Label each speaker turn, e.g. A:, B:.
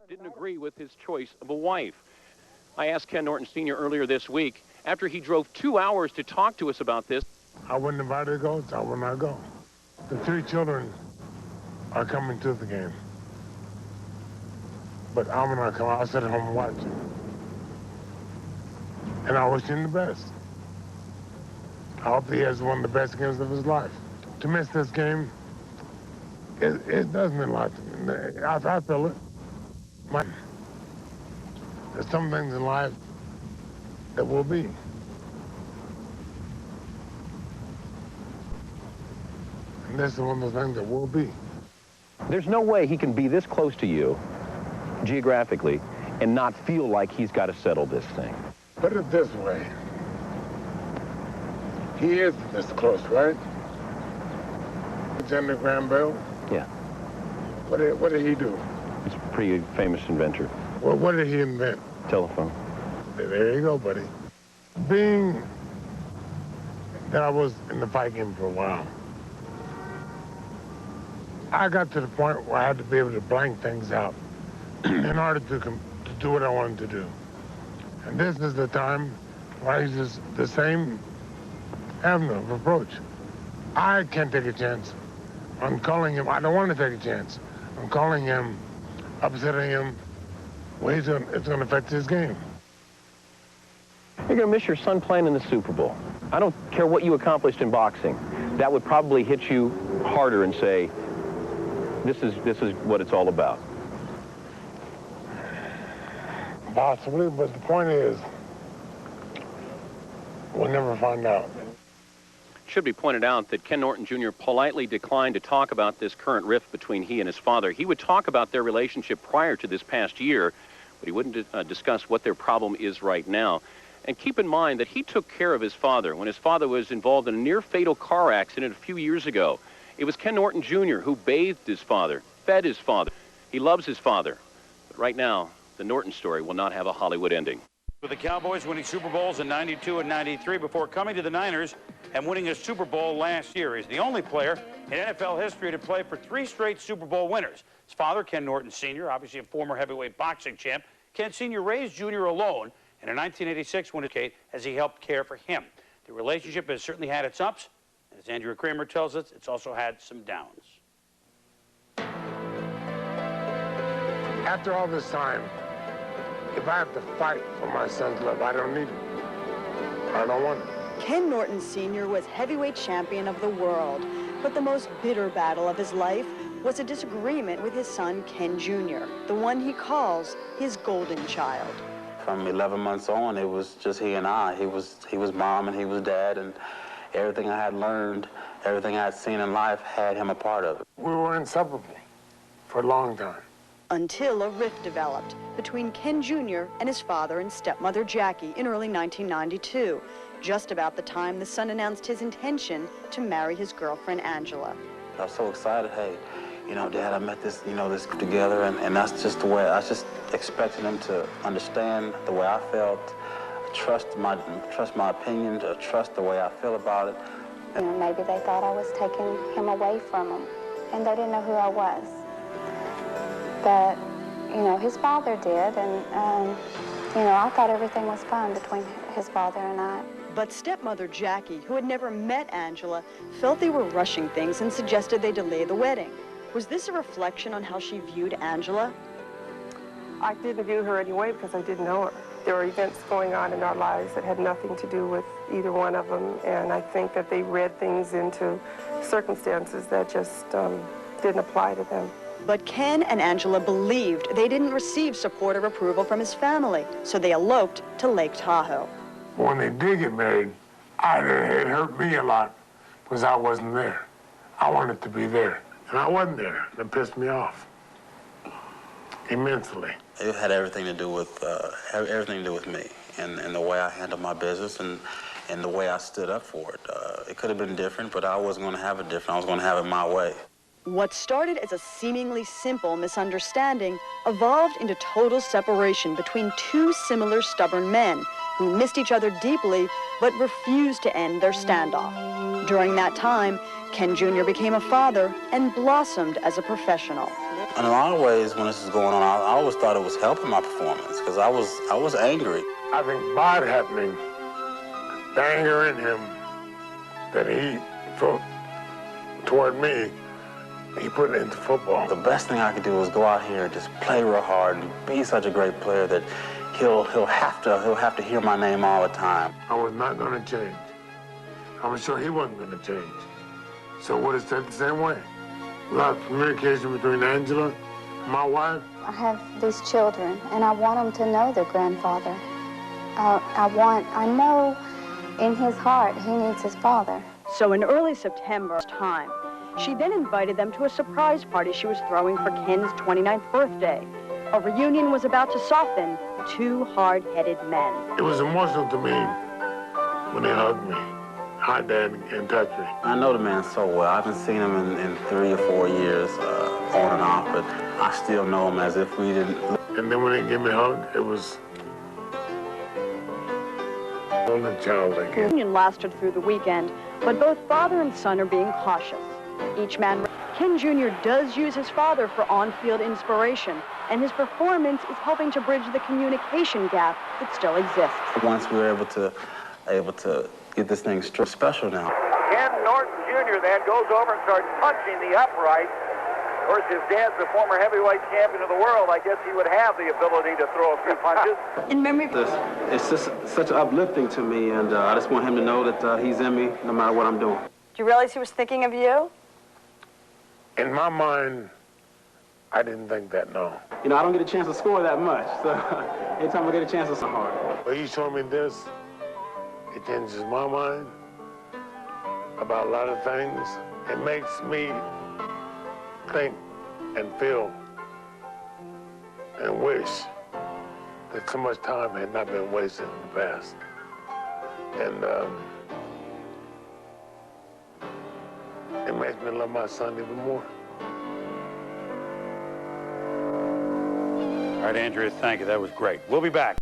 A: didn't agree with his choice of a wife. I asked Ken Norton Sr. earlier this week, after he drove 2 hours to talk to us about this.
B: I wasn't invited to go, so I will not go. The 3 children are coming to the game. But I'm not coming. I'll sit at home and watch it. And I wish him the best. I hope he has one of the best games of his life. To miss this game, it does mean a lot to me. I feel it. There's some things in life that will be. And this is one of the things that will be.
C: There's no way he can be this close to you, geographically, and not feel like he's got to settle this thing.
B: Put it this way. He is this close, right? Alexander Graham Bell?
C: Yeah.
B: What did he do?
C: He's a pretty famous inventor.
B: Well, what did he invent?
C: Telephone.
B: There you go, buddy. Being that I was in the fight game for a while, I got to the point where I had to be able to blank things out in order to do what I wanted to do. And this is the time where I use the same avenue of approach. I can't take a chance on calling him. I don't want to take a chance on calling him, upsetting him. Well, it's going to affect his game.
C: You're going to miss your son playing in the Super Bowl. I don't care what you accomplished in boxing. That would probably hit you harder and say, this is what it's all about.
B: Possibly, but the point is, we'll never find out.
A: It should be pointed out that Ken Norton Jr. politely declined to talk about this current rift between he and his father. He would talk about their relationship prior to this past year, but he wouldn't discuss what their problem is right now. And keep in mind that he took care of his father when his father was involved in a near-fatal car accident a few years ago. It was Ken Norton Jr. who bathed his father, fed his father. He loves his father. But right now, the Norton story will not have a Hollywood ending.
D: With the Cowboys winning Super Bowls in '92 and '93 before coming to the Niners and winning a Super Bowl last year. He's the only player in NFL history to play for 3 straight Super Bowl winners. His father, Ken Norton Sr., obviously a former heavyweight boxing champ. Ken Sr. raised Jr. alone, and in 1986 won Kate as he helped care for him. The relationship has certainly had its ups. As Andrea Kramer tells us, it's also had some downs.
B: After all this time, if I have to fight for my son's love, I don't need it. I don't want it.
E: Ken Norton Sr. was heavyweight champion of the world, but the most bitter battle of his life was a disagreement with his son, Ken Jr., the one he calls his golden child.
F: From 11 months on, it was just he and I. He was mom and he was dad, and everything I had learned, everything I had seen in life had him a part of it.
B: We were inseparable for a long time.
E: Until a rift developed between Ken Jr. and his father and stepmother Jackie in early 1992, just about the time the son announced his intention to marry his girlfriend Angela.
F: I was so excited. Hey, you know, Dad, I met this, this together, and that's just the way. I was just expecting him to understand the way I felt, trust my opinion, to trust the way I feel about it.
G: Maybe they thought I was taking him away from them, and they didn't know who I was. But, his father did, and, I thought everything was fine between his father and I.
E: But stepmother Jackie, who had never met Angela, felt they were rushing things and suggested they delay the wedding. Was this a reflection on how she viewed Angela?
H: I didn't view her anyway because I didn't know her. There were events going on in our lives that had nothing to do with either one of them, and I think that they read things into circumstances that just didn't apply to them.
E: But Ken and Angela believed they didn't receive support or approval from his family, so they eloped to Lake Tahoe.
B: When they did get married, it hurt me a lot because I wasn't there. I wanted to be there, and I wasn't there. It pissed me off immensely.
F: It had everything to do with me and the way I handled my business and the way I stood up for it. It could have been different, but I wasn't going to have it different. I was going to have it my way.
E: What started as a seemingly simple misunderstanding evolved into total separation between 2 similar stubborn men who missed each other deeply but refused to end their standoff. During that time, Ken Jr. became a father and blossomed as a professional.
F: In a lot of ways, when this was going on, I always thought it was helping my performance because I was angry.
B: I think by it happening, the anger in him that he felt toward me, he put it into football.
F: The best thing I could do was go out here and just play real hard and be such a great player that he'll have to hear my name all the time.
B: I was not going to change. I was sure he wasn't going to change. So would it stay the same way? Without communication between Angela, my wife?
G: I have these children, and I want them to know their grandfather. I know in his heart he needs his father.
E: So in early September time, she then invited them to a surprise party she was throwing for Ken's 29th birthday. A reunion was about to soften two hard-headed men.
B: It was emotional to me when they hugged me. Hi, Dad, and touched me.
F: I know the man so well. I haven't seen him in 3 or 4 years on and off, but I still know him as if we didn't.
B: And then when they gave me a hug, it was only child again.
E: The reunion lasted through the weekend, but both father and son are being cautious. Each man, Ken Jr. does use his father for on-field inspiration, and his performance is helping to bridge the communication gap that still exists.
F: Once we were able to get this thing special now.
I: Ken Norton Jr. then goes over and starts punching the upright. Of course, his dad's the former heavyweight champion of the world. I guess he would have the ability to throw a few punches.
E: In memory of
F: It's just such uplifting to me, and I just want him to know that he's in me no matter what I'm doing.
E: Do you realize he was thinking of you?
B: In my mind, I didn't think that, no.
F: You know, I don't get a chance to score that much, so anytime I get a chance, it's so hard.
B: But he showed me this. It changes my mind about a lot of things. It makes me think and feel and wish that so much time had not been wasted in the past. And it makes me love my son even more.
D: All right, Andrea, thank you. That was great. We'll be back.